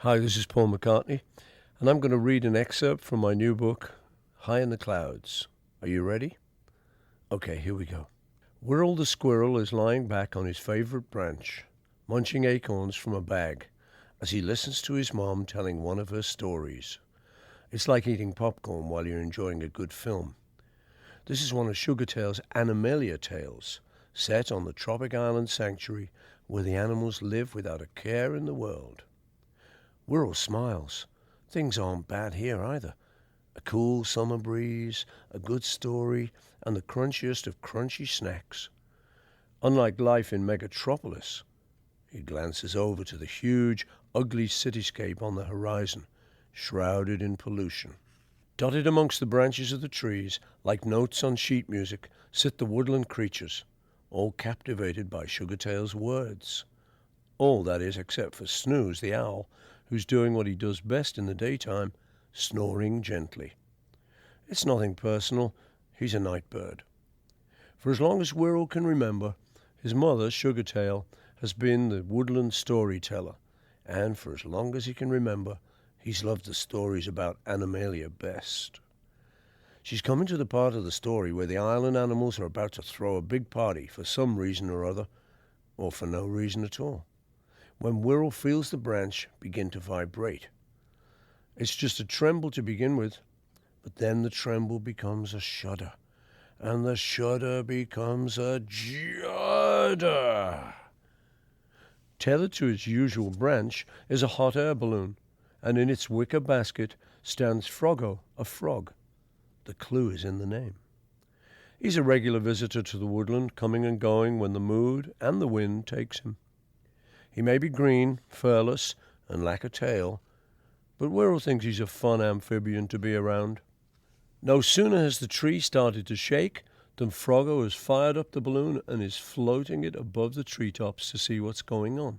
Hi, this is Paul McCartney, and I'm going to read an excerpt from my new book, High in the Clouds. Are you ready? Okay, here we go. Whirl the squirrel is lying back on his favorite branch, munching acorns from a bag, as he listens to his mom telling one of her stories. It's like eating popcorn while you're enjoying a good film. This is one of Sugartail's Animalia tales, set on the tropic island sanctuary where the animals live without a care in the world. Whirl smiles. Things aren't bad here either. A cool summer breeze, a good story, and the crunchiest of crunchy snacks. Unlike life in Megatropolis, he glances over to the huge, ugly cityscape on the horizon, shrouded in pollution. Dotted amongst the branches of the trees, like notes on sheet music, sit the woodland creatures, all captivated by Sugartail's words. All, that is, except for Snooze the owl, who's doing what he does best in the daytime, snoring gently. It's nothing personal. He's a night bird. For as long as Whirl can remember, his mother, Sugartail, has been the woodland storyteller, and for as long as he can remember, he's loved the stories about Animalia best. She's coming to the part of the story where the island animals are about to throw a big party for some reason or other, or for no reason at all, when Whirl feels the branch begin to vibrate. It's just a tremble to begin with, but then the tremble becomes a shudder, and the shudder becomes a judder. Tethered to its usual branch is a hot air balloon, and in its wicker basket stands Froggo, a frog. The clue is in the name. He's a regular visitor to the woodland, coming and going when the mood and the wind takes him. He may be green, furless, and lack a tail, but Whirl thinks he's a fun amphibian to be around. No sooner has the tree started to shake than Froggo has fired up the balloon and is floating it above the treetops to see what's going on.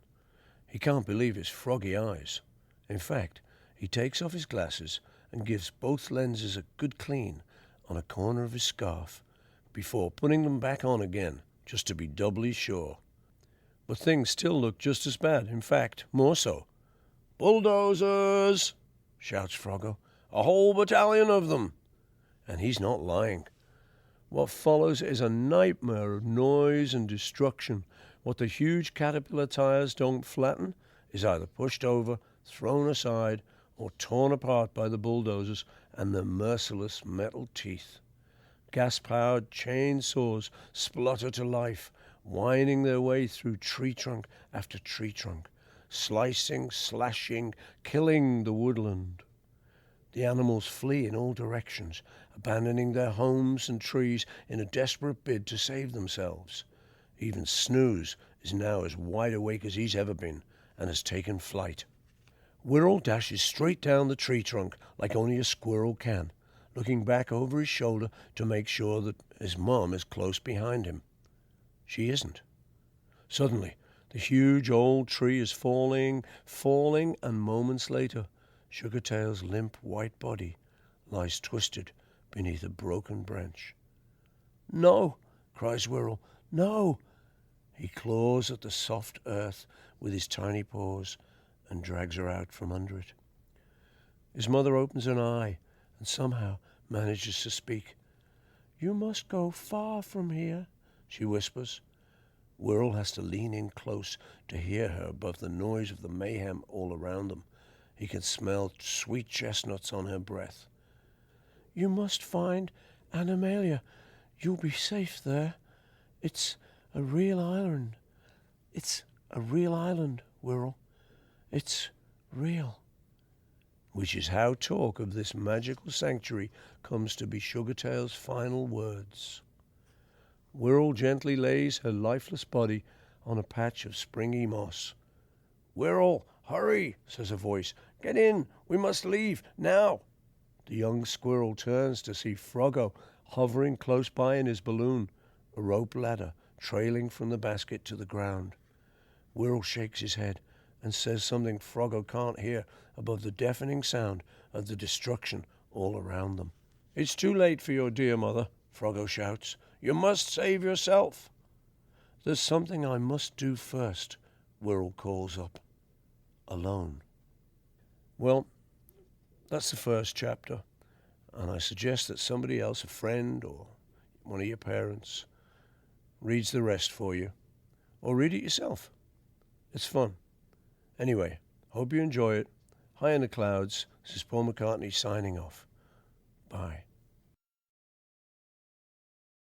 He can't believe his froggy eyes. In fact, he takes off his glasses and gives both lenses a good clean on a corner of his scarf before putting them back on again, just to be doubly sure. But things still look just as bad, in fact, more so. "Bulldozers!" shouts Froggo. "A whole battalion of them!" And he's not lying. What follows is a nightmare of noise and destruction. What the huge caterpillar tires don't flatten is either pushed over, thrown aside, or torn apart by the bulldozers and their merciless metal teeth. Gas-powered chainsaws splutter to life, winding their way through tree trunk after tree trunk, slicing, slashing, killing the woodland. The animals flee in all directions, abandoning their homes and trees in a desperate bid to save themselves. Even Snooze is now as wide awake as he's ever been and has taken flight. Whirl dashes straight down the tree trunk like only a squirrel can, looking back over his shoulder to make sure that his mom is close behind him. She isn't. Suddenly, the huge old tree is falling, and moments later, Sugartail's limp white body lies twisted beneath a broken branch. "No!" cries Whirl. "No!" He claws at the soft earth with his tiny paws and drags her out from under it. His mother opens an eye and somehow manages to speak. "You must go far from here," she whispers. Whirl has to lean in close to hear her above the noise of the mayhem all around them. He can smell sweet chestnuts on her breath. "You must find Animalia. You'll be safe there. It's a real island. It's a real island, Whirl. It's real." Which is how talk of this magical sanctuary comes to be Sugartail's final words. Whirl gently lays her lifeless body on a patch of springy moss. "Whirl, hurry," says a voice. "Get in, we must leave, now." The young squirrel turns to see Froggo hovering close by in his balloon, a rope ladder trailing from the basket to the ground. Whirl shakes his head and says something Froggo can't hear above the deafening sound of the destruction all around them. "It's too late for your dear mother," Froggo shouts. "You must save yourself." "There's something I must do first," Whirl calls up. Alone. Well, that's the first chapter, and I suggest that somebody else, a friend or one of your parents, reads the rest for you, or read it yourself. It's fun. Anyway, hope you enjoy it. High in the clouds, this is Paul McCartney signing off. Bye.